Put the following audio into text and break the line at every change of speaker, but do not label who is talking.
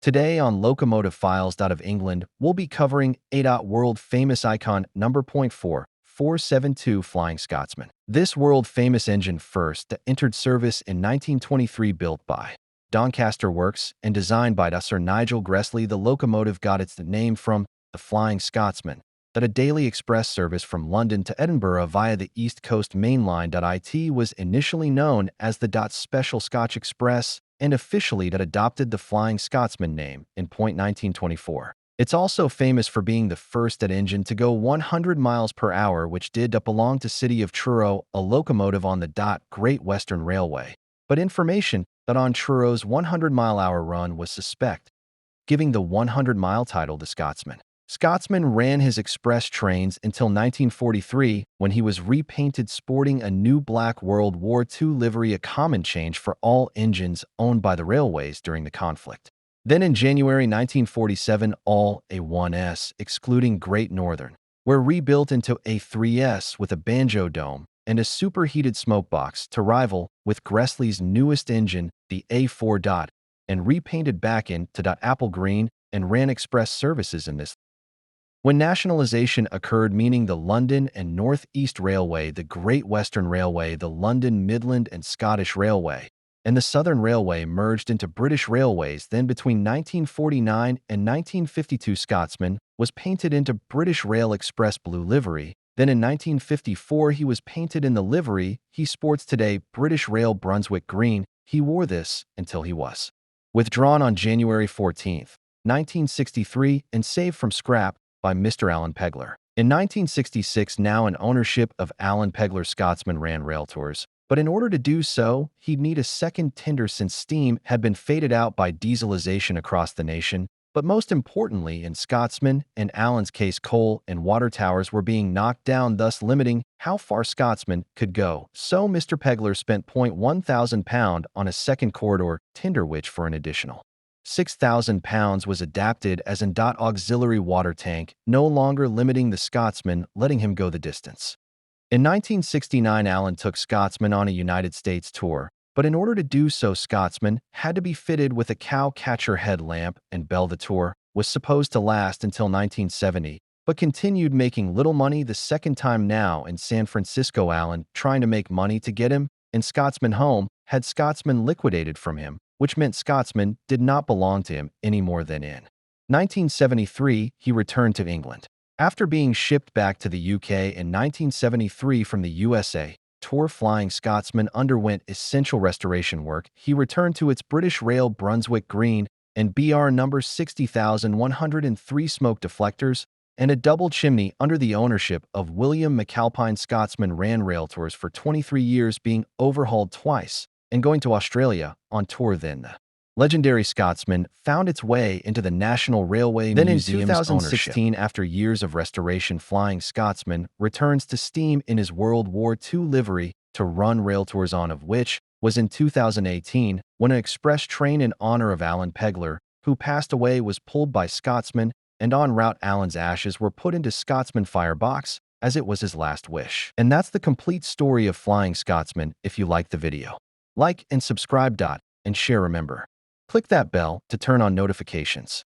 Today on Locomotive Files. Of England, we'll be covering a world famous icon number 472 Flying Scotsman. This world famous engine first entered service in 1923, built by Doncaster Works and designed by Sir Nigel Gresley. The locomotive got its name from the Flying Scotsman, that a daily express service from London to Edinburgh via the East Coast Main Line. It was initially known as the Special Scotch Express and officially adopted the Flying Scotsman name in 1924. It's also famous for being the first engine to go 100 miles per hour, which did belong to City of Truro, a locomotive on the Great Western Railway. But information that on Truro's 100-mile-hour run was suspect, giving the 100-mile title to Scotsman. Scotsman ran his express trains until 1943, when he was repainted sporting a new black World War II livery, a common change for all engines owned by the railways during the conflict. Then in January 1947, all A1s, excluding Great Northern, were rebuilt into A3s with a banjo dome and a superheated smokebox to rival with Gresley's newest engine, the A4. And repainted back into apple green and ran express services in this. When nationalization occurred, meaning the London and North East Railway, the Great Western Railway, the London, Midland and Scottish Railway, and the Southern Railway merged into British Railways, then between 1949 and 1952 Scotsman was painted into British Rail Express blue livery. Then in 1954 he was painted in the livery he sports today, British Rail Brunswick green. He wore this until he was withdrawn on January 14, 1963, and saved from scrap by Mr. Alan Pegler. In 1966, now in ownership of Alan Pegler, Scotsman ran rail tours, but in order to do so, he'd need a second tender since steam had been faded out by dieselization across the nation. But most importantly, in Scotsman and Alan's case, coal and water towers were being knocked down, thus limiting how far Scotsman could go. So Mr. Pegler spent £1,000 on a second corridor tender, which for an additional £6,000 was adapted as an auxiliary water tank, no longer limiting the Scotsman, letting him go the distance. In 1969, Alan took Scotsman on a United States tour, but in order to do so, Scotsman had to be fitted with a cow-catcher headlamp, and bell. The tour was supposed to last until 1970, but continued making little money. The second time, now in San Francisco, Alan, trying to make money to get him and Scotsman home, had Scotsman liquidated from him, which meant Scotsman did not belong to him any more than in 1973, he returned to England. After being shipped back to the UK in 1973 from the USA, tour Flying Scotsman underwent essential restoration work. He returned to its British Rail Brunswick green and BR number 60,103 smoke deflectors and a double chimney under the ownership of William McAlpine. Scotsman ran rail tours for 23 years, being overhauled twice and going to Australia on tour. Then the legendary Scotsman found its way into the National Railway Museum's ownership. Then in 2016, after years of restoration, Flying Scotsman returns to steam in his World War II livery to run rail tours on, of which was in 2018, when an express train in honor of Alan Pegler, who passed away, was pulled by Scotsman, and en route Alan's ashes were put into Scotsman firebox, as it was his last wish. And that's the complete story of Flying Scotsman. If you liked the video, like and subscribe. And share. Remember, click that bell to turn on notifications.